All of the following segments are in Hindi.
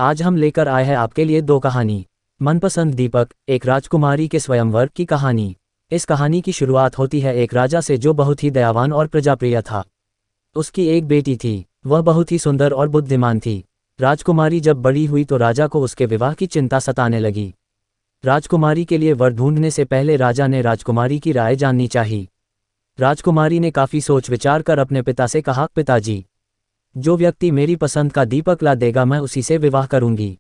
आज हम लेकर आए हैं आपके लिए दो कहानी। मनपसंद दीपक, एक राजकुमारी के स्वयंवर की कहानी। इस कहानी की शुरुआत होती है एक राजा से जो बहुत ही दयावान और प्रजाप्रिय था। उसकी एक बेटी थी, वह बहुत ही सुंदर और बुद्धिमान थी। राजकुमारी जब बड़ी हुई तो राजा को उसके विवाह की चिंता सताने लगी। राजकुमारी के लिए वर ढूंढने से पहले राजा ने राजकुमारी की राय जाननी चाहिए। राजकुमारी ने काफ़ी सोच विचार कर अपने पिता से कहा, पिताजी, जो व्यक्ति मेरी पसंद का दीपक ला देगा मैं उसी से विवाह करूंगी।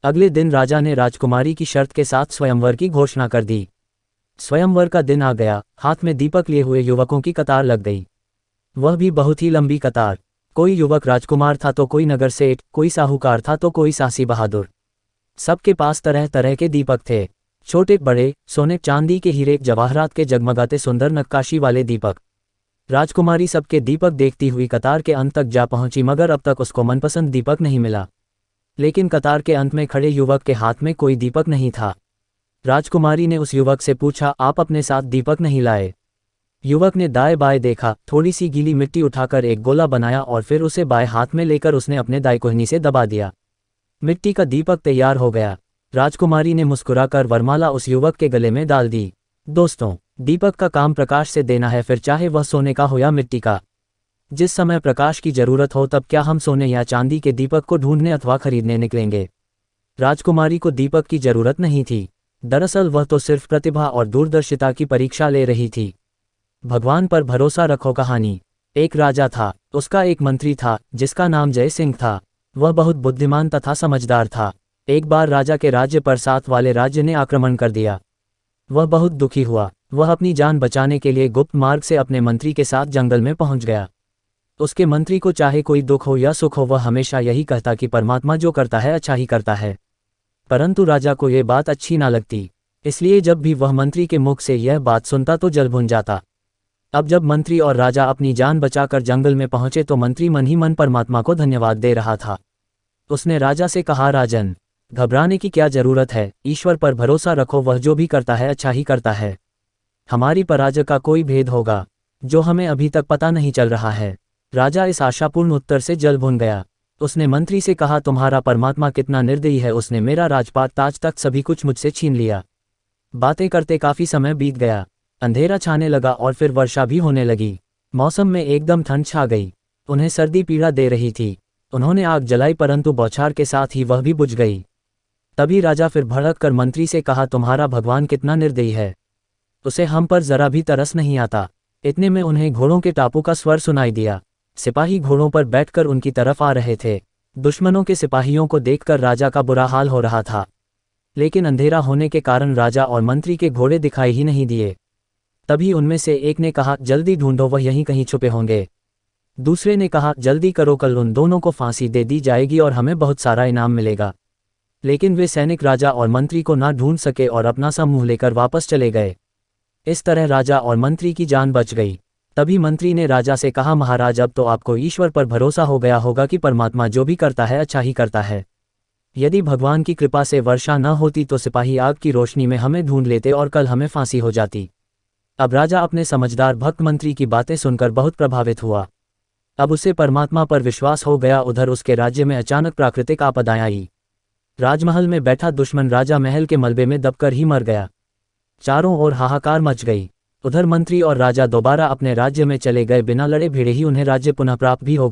अगले दिन राजा ने राजकुमारी की शर्त के साथ स्वयंवर की घोषणा कर दी। स्वयंवर का दिन आ गया, हाथ में दीपक लिए हुए युवकों की कतार लग गई। वह भी बहुत ही लंबी कतार। कोई युवक राजकुमार था तो कोई नगर सेठ, कोई साहूकार था तो कोई साहसी बहादुर। सबके पास तरह तरह के दीपक थे, छोटे बड़े, सोने चांदी के हीरे जवाहरात के जगमगाते सुंदर नक्काशी वाले दीपक। राजकुमारी सबके दीपक देखती हुई कतार के अंत तक जा पहुंची, मगर अब तक उसको मनपसंद दीपक नहीं मिला। लेकिन कतार के अंत में खड़े युवक के हाथ में कोई दीपक नहीं था। राजकुमारी ने उस युवक से पूछा, आप अपने साथ दीपक नहीं लाए? युवक ने दाएं बाएं देखा, थोड़ी सी गीली मिट्टी उठाकर एक गोला बनाया और फिर उसे बाएं हाथ में लेकर उसने अपने दाएं कोहनी से दबा दिया। मिट्टी का दीपक तैयार हो गया। राजकुमारी ने मुस्कुराकर वरमाला उस युवक के गले में डाल दी। दोस्तों, दीपक का काम प्रकाश से देना है, फिर चाहे वह सोने का हो या मिट्टी का। जिस समय प्रकाश की जरूरत हो तब क्या हम सोने या चांदी के दीपक को ढूंढने अथवा खरीदने निकलेंगे? राजकुमारी को दीपक की जरूरत नहीं थी। दरअसल वह तो सिर्फ प्रतिभा और दूरदर्शिता की परीक्षा ले रही थी। भगवान पर भरोसा रखो कहानी। एक राजा था, उसका एक मंत्री था जिसका नाम जय सिंह था। वह बहुत बुद्धिमान तथा समझदार था। एक बार राजा के राज्य पर साथ वाले राज्य ने आक्रमण कर दिया। वह बहुत दुखी हुआ। वह अपनी जान बचाने के लिए गुप्त मार्ग से अपने मंत्री के साथ जंगल में पहुंच गया। उसके मंत्री को चाहे कोई दुख हो या सुख हो, वह हमेशा यही कहता कि परमात्मा जो करता है अच्छा ही करता है। परंतु राजा को यह बात अच्छी ना लगती, इसलिए जब भी वह मंत्री के मुख से यह बात सुनता तो जल भुन जाता। अब जब मंत्री और राजा अपनी जान बचाकर जंगल में पहुंचे तो मंत्री मन ही मन परमात्मा को धन्यवाद दे रहा था। उसने राजा से कहा, राजन, घबराने की क्या जरूरत है, ईश्वर पर भरोसा रखो, वह जो भी करता है अच्छा ही करता है। हमारी पराजय का कोई भेद होगा जो हमें अभी तक पता नहीं चल रहा है। राजा इस आशापूर्ण उत्तर से जल भुन गया। उसने मंत्री से कहा, तुम्हारा परमात्मा कितना निर्दयी है, उसने मेरा राजपाट ताज तक सभी कुछ मुझसे छीन लिया। बातें करते काफी समय बीत गया। अंधेरा छाने लगा और फिर वर्षा भी होने लगी। मौसम में एकदम ठंड छा गई। उन्हें सर्दी पीड़ा दे रही थी। उन्होंने आग जलाई परंतु बौछार के साथ ही वह भी बुझ गई। तभी राजा फिर भड़क कर मंत्री से कहा, तुम्हारा भगवान कितना निर्दयी है, उसे हम पर जरा भी तरस नहीं आता। इतने में उन्हें घोड़ों के टापू का स्वर सुनाई दिया। सिपाही घोड़ों पर बैठकर उनकी तरफ आ रहे थे। दुश्मनों के सिपाहियों को देखकर राजा का बुरा हाल हो रहा था, लेकिन अंधेरा होने के कारण राजा और मंत्री के घोड़े दिखाई ही नहीं दिए। तभी उनमें से एक ने कहा, जल्दी ढूंढो, वह यहीं कहीं छुपे होंगे। दूसरे ने कहा, जल्दी करो, कल उन दोनों को फांसी दे दी जाएगी और हमें बहुत सारा इनाम मिलेगा। लेकिन वे सैनिक राजा और मंत्री को ना ढूंढ सके और अपना समूह लेकर वापस चले गए। इस तरह राजा और मंत्री की जान बच गई। तभी मंत्री ने राजा से कहा, महाराज, अब तो आपको ईश्वर पर भरोसा हो गया होगा कि परमात्मा जो भी करता है अच्छा ही करता है। यदि भगवान की कृपा से वर्षा न होती तो सिपाही आग की रोशनी में हमें ढूंढ लेते और कल हमें फांसी हो जाती। अब राजा अपने समझदार भक्त मंत्री की बातें सुनकर बहुत प्रभावित हुआ। अब उसे परमात्मा पर विश्वास हो गया। उधर उसके राज्य में अचानक प्राकृतिक आपदाएं आई। राजमहल में बैठा दुश्मन राजा महल के मलबे में दबकर ही मर गया। चारों ओर हाहाकार मच गई। उधर मंत्री और राजा दोबारा अपने राज्य में चले गए। बिना लड़े भिड़े ही उन्हें राज्य पुनः प्राप्त भी हो गया।